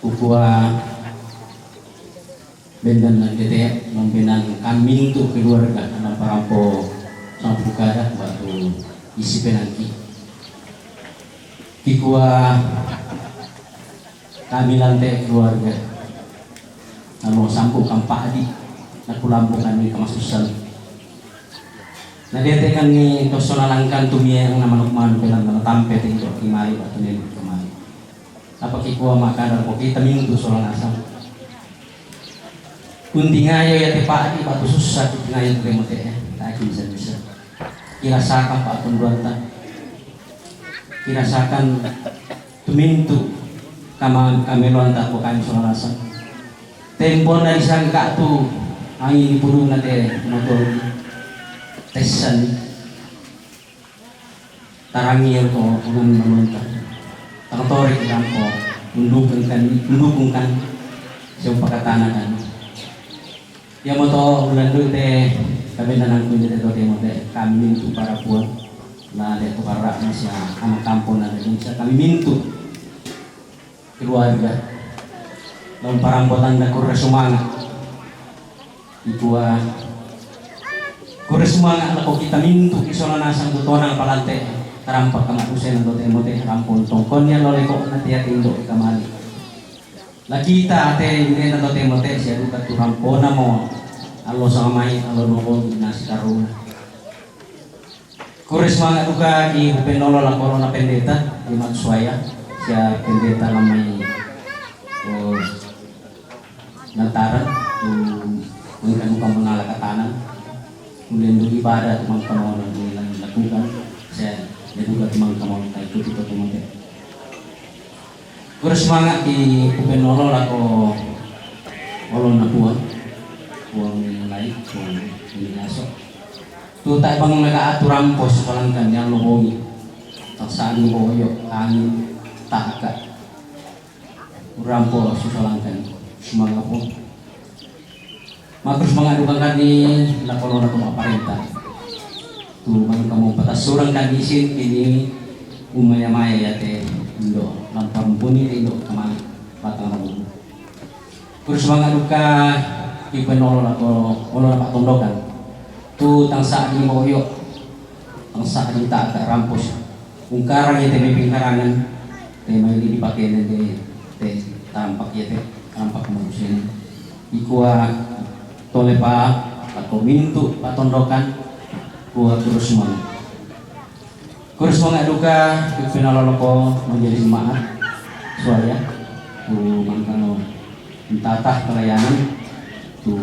Kukuha bendan ng dete membinan kami untuk keluarga ng parampo sa bukada batu isipin lagi. Kikuha kami lante keluarga. Ano sampu kampadi nakulampo kami kamasusan. Nadete kami kosolalangkan tumia yang namanukman bilang tampe tingko kimari batu nil kemari. Apa kikuha makanan ko kita minggu soal asam. Kunti ngayo ya tepadi batu susah kunti ngayo kemote ya. Tak bisa. Kirasakan pak tunduanta. Kirasakan tumintu kami lontak ko kami soal asam. Tempo dari sangka tu angin purung nate motor tesan tarangi ko unang malunta takotori kan ko mendukungkan siya pagkatanakan ya mo to ulan te kami nanang ko dito kami mintu para puan na dito para siya ang kampo na siya kami mintu keluarga ng parambutan na kurasumanga ikuha kurasumanga na ko kita mintu isola nasang tutonang palante tarampak kamakusen ng Timote rampon tongkon niya lole ko na tiya tindo ikamali lakita ate hindi na Timote siya dukat turampona mo alo sa kamay alo nukon nasi karuna kurasumanga duka i penolo la corona pendeta di Magsuaya siya pendeta lamay nantaran kung kanu ka mga lakatanan kemudian ibadah tumang kamon yang dilakukan saya juga tumang kamon tayo ito tumang kurang semangat di kupenolo lako olon na puan lain puan inilasok tu tayo bang nag-aaturan po sa palangkan yang luhongi taksaan mo boyo angin taka urampo sa palangkan semangat po. Makros mga dugang kani lakolo na kumaparenta. Tu man kamu patasuran kan isin kini umaya-maya yate indo lampampuni indo kamang patang rabu. Kurus mga duka ipenolo lako olo na patondokan. Tu tangsa di moyo tangsa di tak rampus. Ungkarang yate may pingkarangan te may dipakai te tampak yate tampak manusia ikuah tole pa atau mintu patondokan kuah kurus semangat duka pinalolo ko menjadi semangat suaya tu mangkano tatah pelayanan tu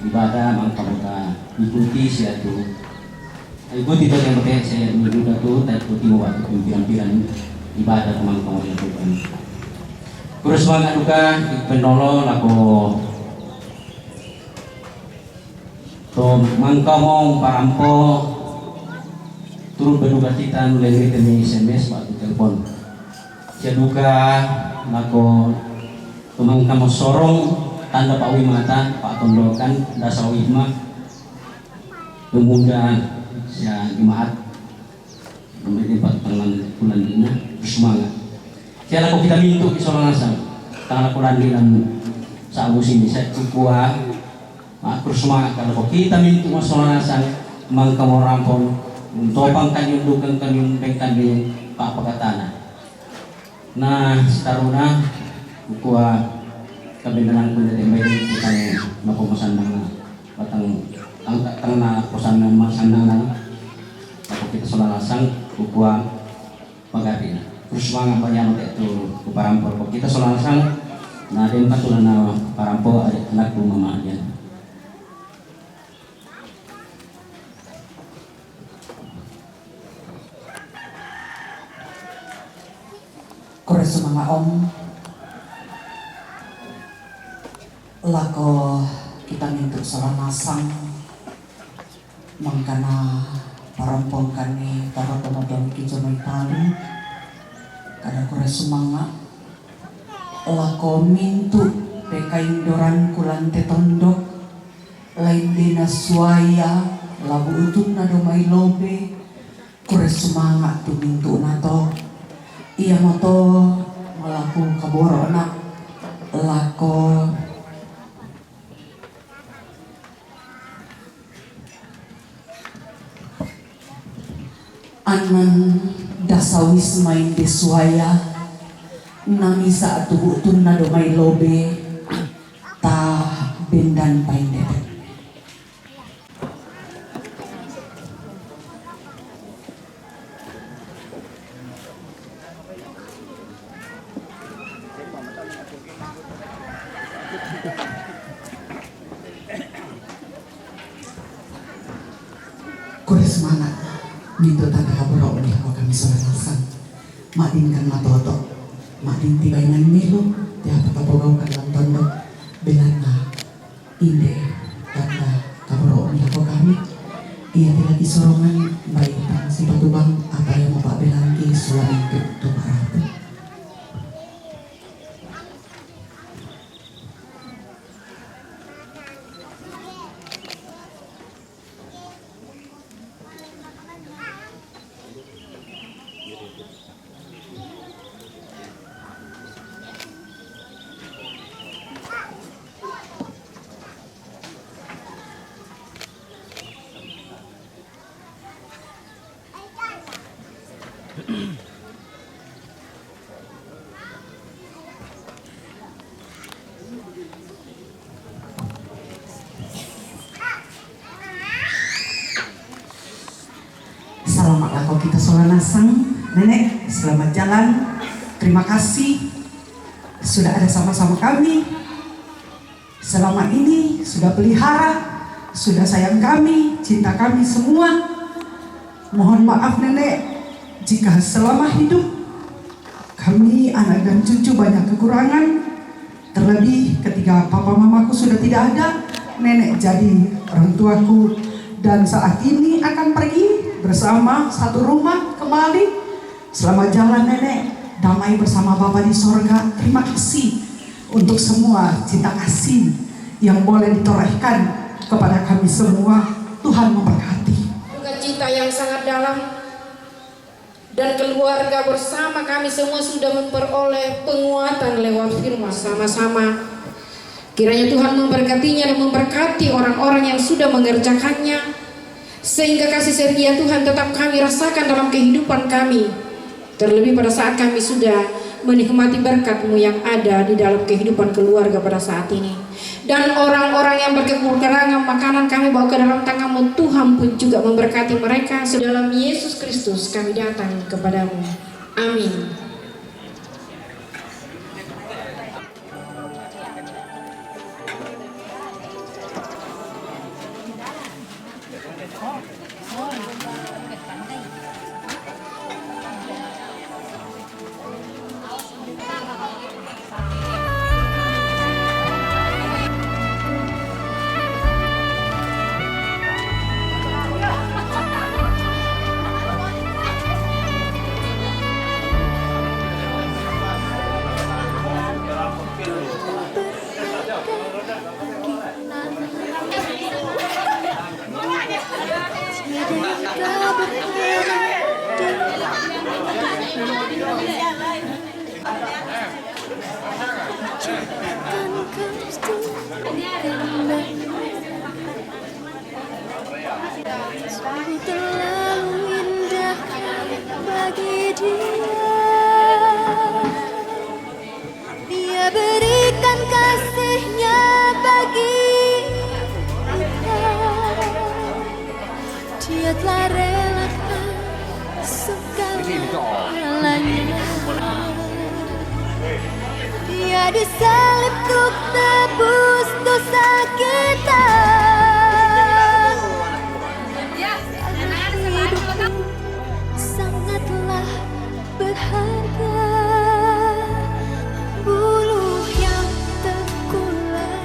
ibadah mangkano ta ikuti sia tu ikuti yang penting saya juga tu tak ikuti waktu pimpinan ibadah mangkano yang bukan kurus semangat duka penolo lako to mangkamong parampo turut berduka cita nulis temi SMS waktu telepon siya duka lako tumangkamo sorong tanda pawi mata pak tondokan dasa wihma kemudian siya gimaat kemudian tangan bulan dina semangat siya lako kita mintu isolang asam tangan bulan dina sa abusin bisa kukuha makros semangat kalau kita mintu masolang asam mangkamo rampon topang kanyong dugang kanyong bengkan yung papakatana na setaruna kukuha kabindanan ko dati may kitang napumasan ng batang ang na pusan ng masan ng ako kita solalasang kukuha pagati na terus mga panyaman ito kuparampol ko kita solalasang na din patulan na parampo anak ko mamahyan Kores mga om lako kita minta salamasang mangkana parampong kani taro teman-teman kita may palu kada kore sumanga lako mintu pekain doran kulante tondok lain dina suaya labu utun na domay lobe kore sumanga tu mintu nato iya moto melaku kaboro na lako anan dasawis main desuaya nami saat tubuh tunna domay lobe ta bendan paindet. Kore semangat minto tanda kaburo unih ko kami solanasan madin kan matoto madin tibaingan milo tiapa kapogaw kan lang tondo belana inde tanda kaburo unih ko kami iya tila disorongan baik tang si patubang apa yang mau pak belangi suami itu tumarapu. Selamat lako kita solanasang nenek, selamat jalan, terima kasih sudah ada sama-sama kami selama ini, sudah pelihara, sudah sayang kami, cinta kami semua. Mohon maaf nenek jika selama hidup kami anak dan cucu banyak kekurangan, terlebih ketika papa mamaku sudah tidak ada, nenek jadi orang tuaku dan saat ini akan pergi bersama satu rumah kembali. Selamat jalan nenek, damai bersama Bapa di sorga. Terima kasih untuk semua cinta kasih yang boleh ditorehkan kepada kami semua. Tuhan memberkati. Duka cita yang sangat dalam dan keluarga bersama kami semua sudah memperoleh penguatan lewat firman sama-sama. Kiranya Tuhan memberkatinya dan memberkati orang-orang yang sudah mengerjakannya, sehingga kasih setia Tuhan tetap kami rasakan dalam kehidupan kami, terlebih pada saat kami sudah menikmati berkat-Mu yang ada di dalam kehidupan keluarga pada saat ini. Dan orang-orang yang berkekurangan makanan kami bawa ke dalam tangan-Mu, Tuhan pun juga memberkati mereka. Dalam Yesus Kristus kami datang kepadamu. Amin. Terlalu indah bagi dia berikan kasihnya bagi kita. Dia telah relakan segalanya. Dia disalib untuk tebus dosa kita. Hidupku sangatlah berharga. Bulu yang terkulai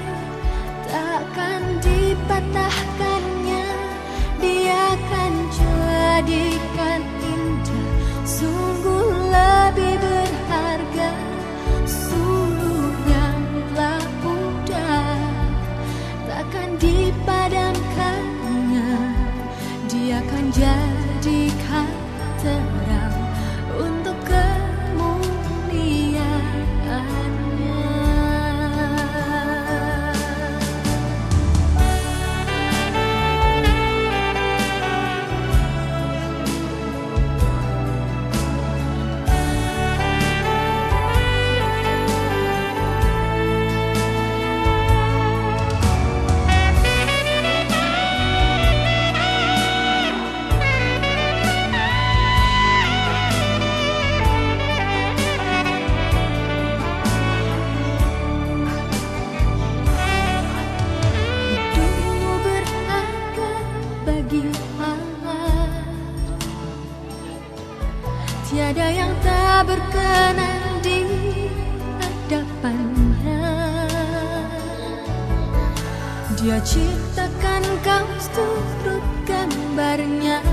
Dia ciptakan kau turut gambarnya.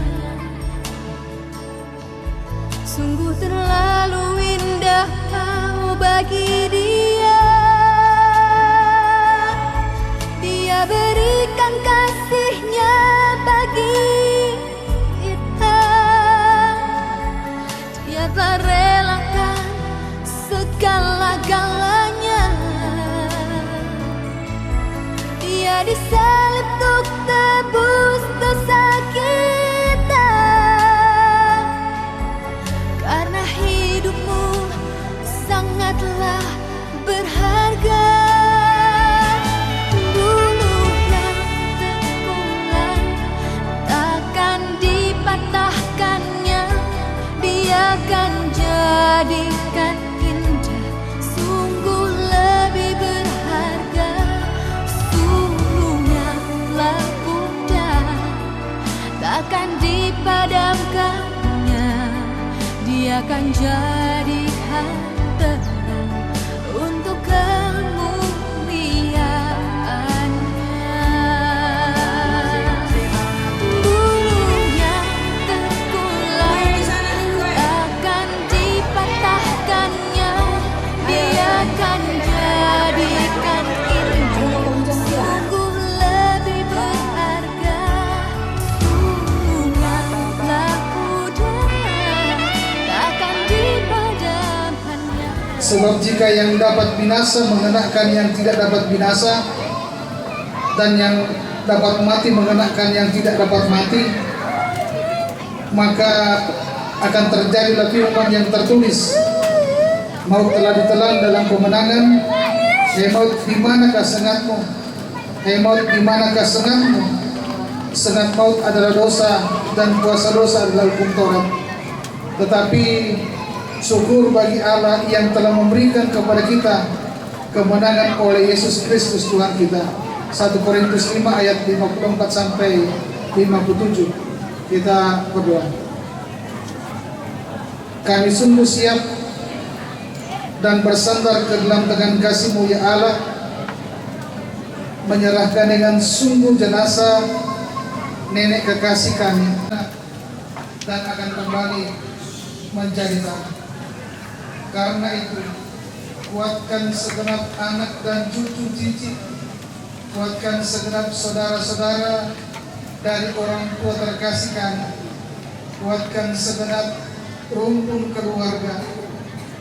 Sungguh terlalu indah kau bagi dia. Dia berikan kasihnya bagi kita. Dia telah relakan segala-galanya. Dia disalib untuk tebus dosa kita. Karena hidupmu sangatlah berharga. Bulu yang terkulai takkan dipatahkannya. Dia akan jadikan indah, sungguh lebih berharga. Suruhnya telah pudar, takkan dipadamkannya. Dia akan jadikan terang untuk kemuliaan-Nya. Bulu yang terkulai takkan dipatahkannya. Dia akan jadikan indah, sungguh lebih berharga. Suruhnya telah pudar, takkan dipadamkannya. Sebab jika yang dapat binasa mengenakan yang tidak dapat binasa, dan yang dapat mati mengenakan yang tidak dapat mati, maka akan terjadilah firman yang tertulis, maut telah ditelan dalam kemenangan. Hai maut, di manakah sengatmu? Hai maut, di manakah sengatmu? Sengat maut adalah dosa, dan kuasa dosa adalah hukum Taurat. Tetapi syukur bagi Allah yang telah memberikan kepada kita kemenangan oleh Yesus Kristus Tuhan kita. 1 Korintus 5 ayat 54 sampai 57. Kita berdoa. Kami sungguh siap dan bersandar ke dalam tangan kasih-Mu ya Allah, menyerahkan dengan sungguh jenazah nenek kekasih kami, dan akan kembali menjadi tanah. Karena itu, kuatkan segenap anak dan cucu cicit, kuatkan segenap saudara-saudara dari orang tua terkasih kami, kuatkan segenap rumpun keluarga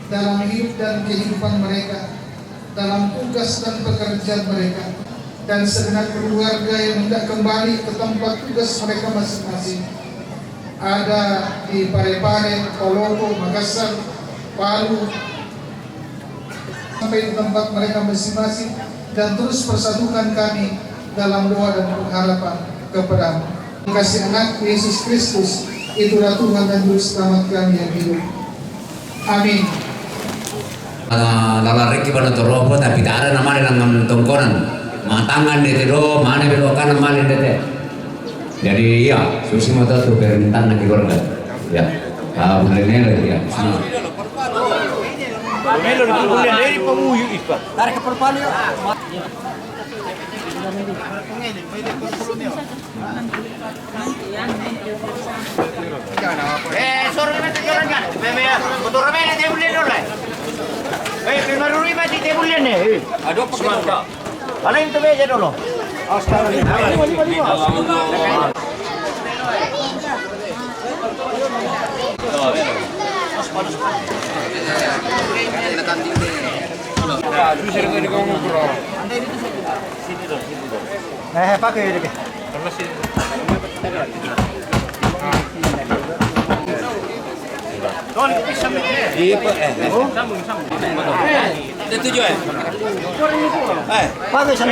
dalam hidup dan kehidupan mereka, dalam tugas dan pekerjaan mereka, dan segenap keluarga yang hendak kembali ke tempat tugas mereka masing-masing. Ada di Parepare, Palopo, Makassar, Palu, sampai di tempat mereka masing-masing, dan terus persatukan kami dalam doa dan pengharapan kepada-Mu. Terima kasih anak Yesus Kristus, itulah Tuhan dan Juru Selamat kami yang hidup. Amin. Lalar reki pada toropo tapi tak ada nama dengan tongkonan. Matangan dete do, mana belokan nama dete. Jadi ya, susi mau tahu permintaan lagi keluarga. Ya, kalau mulainya lagi ya. Melo di kuliah dari pemuyu itu. Tarik ke perpalu. Sore mati jalan kan? Bebe, motor remeh dia boleh dulu. Primero riba di te boleh ni. Aduh, semangat. Paling tu beja dulu. Pakai ini. Pakai sana.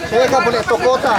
Saya ka boleh tokota.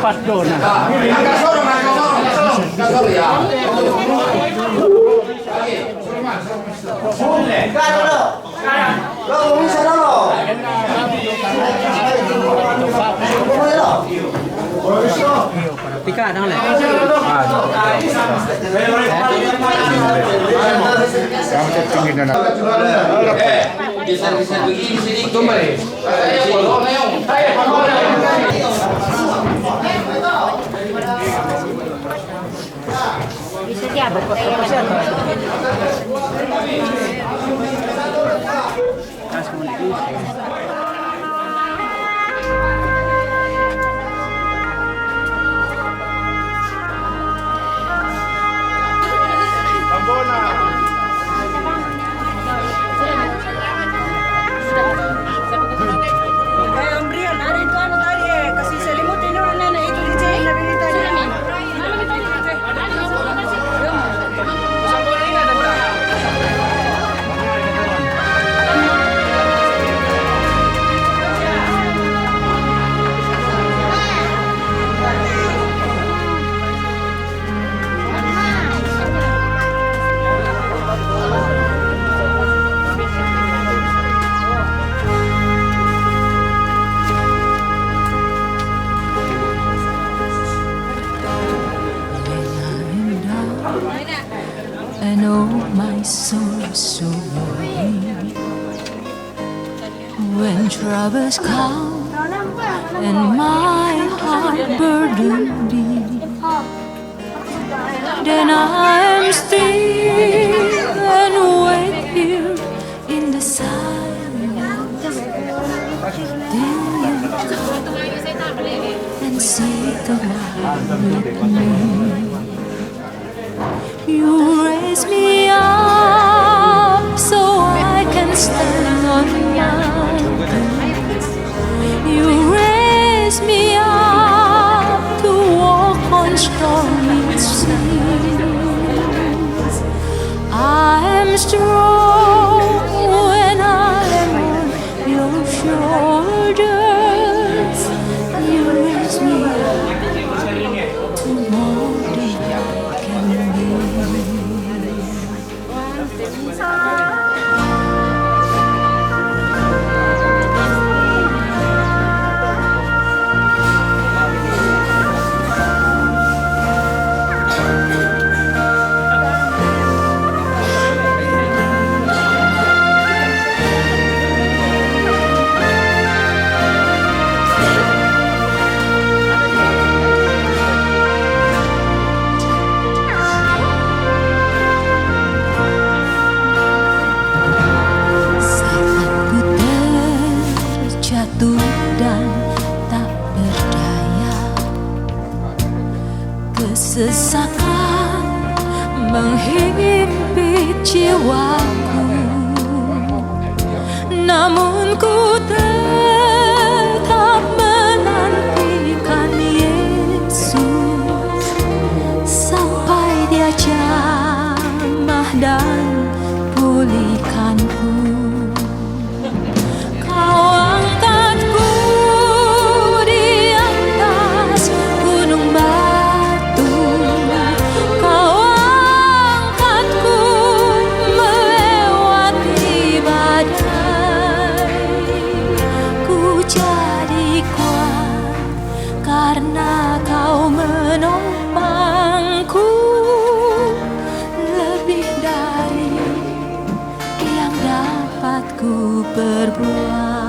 pas dona. Agak sorong ya. Tika nang le. Geser-geser begini sedikit. I know my soul is so weary when troubles come and my heart burdened deep. Then I am still and wait here in the silence. Then you come and sit a while with me. You raise me up so I can stand on mountains. You raise me up to walk on stormy seas. I am strong when I am on your shoulders. You raise me up to more than I can be. Dan tak berdaya, kesesakan menghimpit jiwaku. Namun ku tetap menantikan Yesus sampai Dia jamah dan pulihkanku. Karena Kau menopangku lebih dari yang dapat ku perbuat.